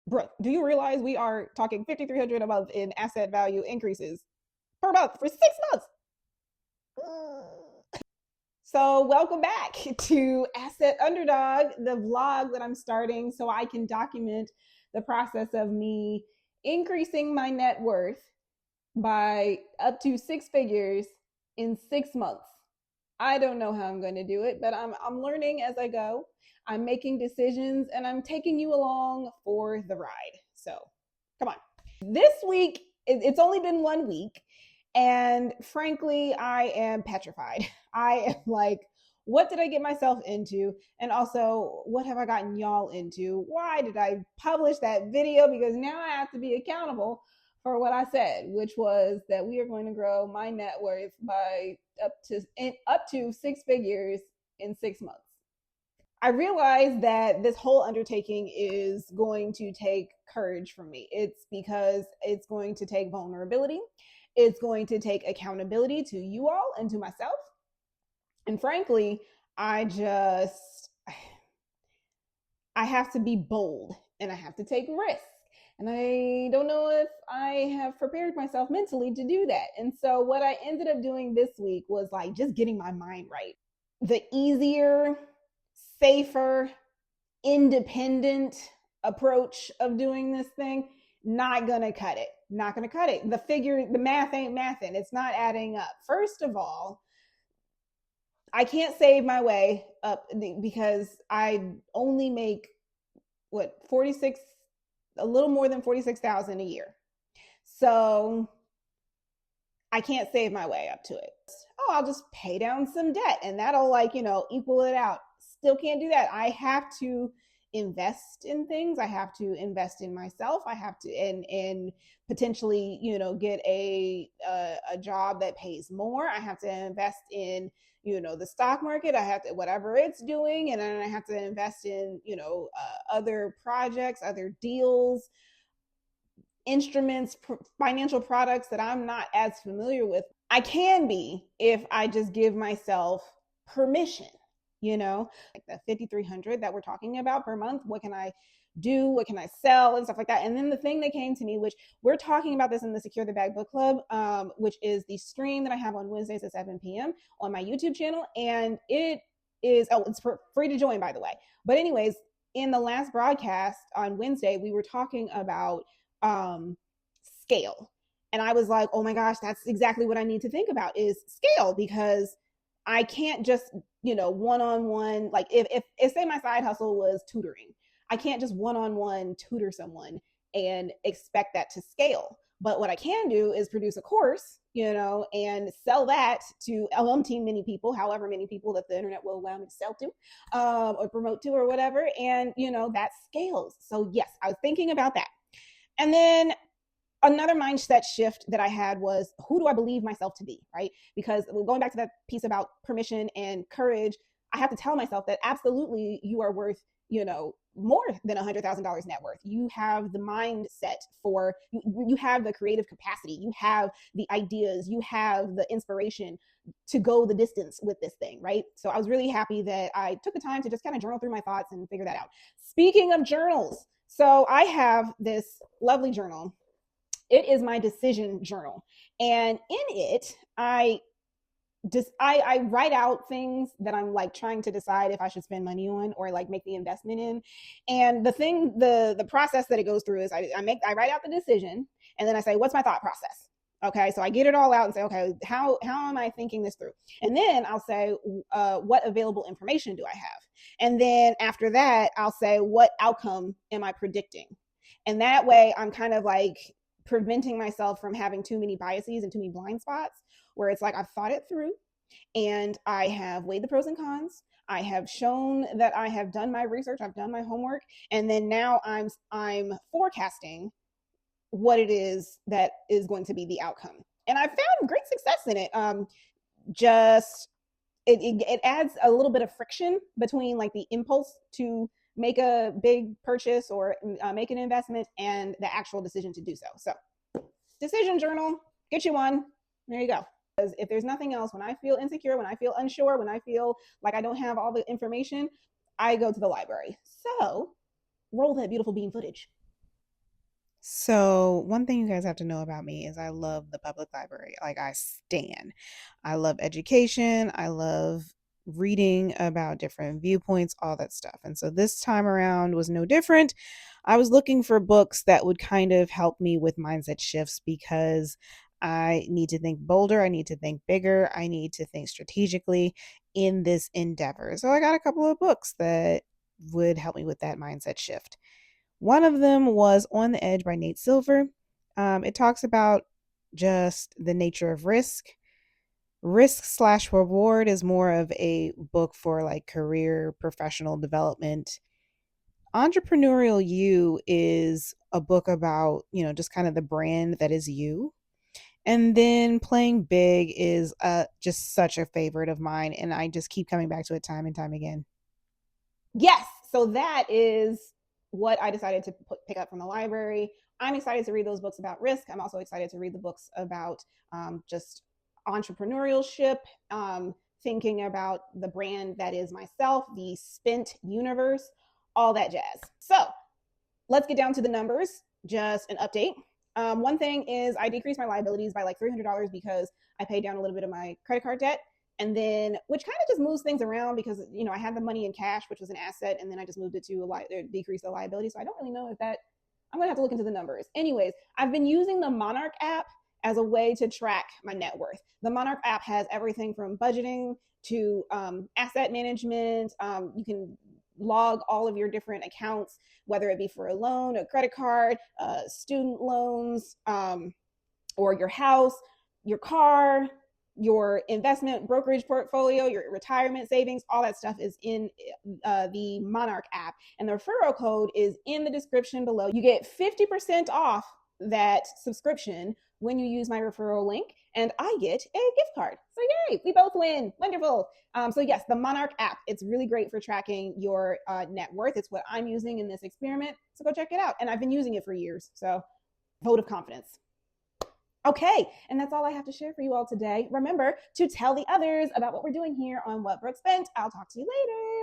Brooke, do you realize we are talking 5,300 a month in asset value increases per month for 6 months? So, welcome back to Asset Underdog, the vlog that I'm starting so I can document the process of me increasing my net worth by up to six figures in 6 months. I don't know how I'm going to do it, but I'm learning as I go. I'm making decisions and I'm taking you along for the ride. So, come on. This week, it's only been 1 week, and frankly, I am petrified. I am like, what did I get myself into? And also, what have I gotten y'all into? Why did I publish that video? Because now I have to be accountable for what I said, which was that we are going to grow my net worth by up to six figures in 6 months. I realize that this whole undertaking is going to take courage from me. It's because it's going to take vulnerability. It's going to take accountability to you all and to myself. And frankly, I just, I have to be bold and I have to take risks. And I don't know if I have prepared myself mentally to do that. And so what I ended up doing this week was like just getting my mind right. The easier, safer, independent approach of doing this thing, not gonna cut it. Not gonna cut it. The math ain't mathing. It's not adding up. First of all, I can't save my way up because I only make what 46, a little more than 46,000 a year. So I can't save my way up to it. Oh, I'll just pay down some debt and that'll equal it out. Still can't do that. I have to invest in things. I have to invest in myself. I have to and potentially, get a job that pays more. I have to invest in, the stock market. I have to, whatever it's doing, and then I have to invest in, other projects, other deals, instruments, financial products that I'm not as familiar with. I can be if I just give myself permission, like the 5,300 that we're talking about per month. What can I do? What can I sell and stuff like that? And then the thing that came to me, which we're talking about this in the Secure the Bag Book Club, which is the stream that I have on Wednesdays at 7 p.m. on my YouTube channel. And it's free to join, by the way. But anyways, in the last broadcast on Wednesday, we were talking about scale. And I was like, oh my gosh, that's exactly what I need to think about is scale, because I can't just, one-on-one, like if say my side hustle was tutoring, I can't just one-on-one tutor someone and expect that to scale. But what I can do is produce a course, and sell that to umpteen many people, however many people that the internet will allow me to sell to, or promote to or whatever. And, that scales. So yes, I was thinking about that. And then another mindset shift that I had was, who do I believe myself to be, right? Because going back to that piece about permission and courage, I have to tell myself that absolutely you are worth, more than $100,000 net worth. You have the mindset for, you have the creative capacity, you have the ideas, you have the inspiration to go the distance with this thing, right? So I was really happy that I took the time to just kind of journal through my thoughts and figure that out. Speaking of journals, so I have this lovely journal. It is my decision journal. And in it, I write out things that I'm like trying to decide if I should spend money on or like make the investment in. And the process that it goes through is I write out the decision and then I say, what's my thought process? Okay, so I get it all out and say, okay, how am I thinking this through? And then I'll say, what available information do I have? And then after that, I'll say, what outcome am I predicting? And that way I'm kind of like preventing myself from having too many biases and too many blind spots, where it's like I've thought it through and I have weighed the pros and cons. I have shown that I have done my research, I've done my homework, and then now I'm forecasting what it is that is going to be the outcome. And I've found great success in it. Just it adds a little bit of friction between like the impulse to make a big purchase or make an investment and the actual decision to do so. So decision journal, get you one. There you go. Because if there's nothing else, when I feel insecure, when I feel unsure, when I feel like I don't have all the information, I go to the library. So roll that beautiful bean footage. So, one thing you guys have to know about me is I love the public library. Like, I stan. I love education. I love reading about different viewpoints, all that stuff. And so, this time around was no different. I was looking for books that would kind of help me with mindset shifts because I need to think bolder. I need to think bigger. I need to think strategically in this endeavor. So, I got a couple of books that would help me with that mindset shift. One of them was On the Edge by Nate Silver. It talks about just the nature of risk. Risk slash reward is more of a book for like career professional development. Entrepreneurial You is a book about, just kind of the brand that is you. And then Playing Big is just such a favorite of mine. And I just keep coming back to it time and time again. Yes. So that is what I decided to pick up from the library. I'm excited to read those books about risk. I'm also excited to read the books about just entrepreneurship, thinking about the brand that is myself, the spent universe, all that jazz. So let's get down to the numbers. Just an update. One thing is I decreased my liabilities by like $300 because I paid down a little bit of my credit card debt. And then, which kind of just moves things around because, I had the money in cash, which was an asset. And then I just moved it to decrease the liability. So I don't really know if that, I'm going to have to look into the numbers. Anyways, I've been using the Monarch app as a way to track my net worth. The Monarch app has everything from budgeting to asset management. You can log all of your different accounts, whether it be for a loan, a credit card, student loans, or your house, your car, your investment brokerage portfolio, your retirement savings, all that stuff is in the Monarch app. And the referral code is in the description below. You get 50% off that subscription when you use my referral link, and I get a gift card. So yay, we both win. Wonderful. So yes, the Monarch app, it's really great for tracking your net worth. It's what I'm using in this experiment. So go check it out. And I've been using it for years. So vote of confidence. Okay, and that's all I have to share for you all today. Remember to tell the others about what we're doing here on What Brooke Spent. I'll talk to you later.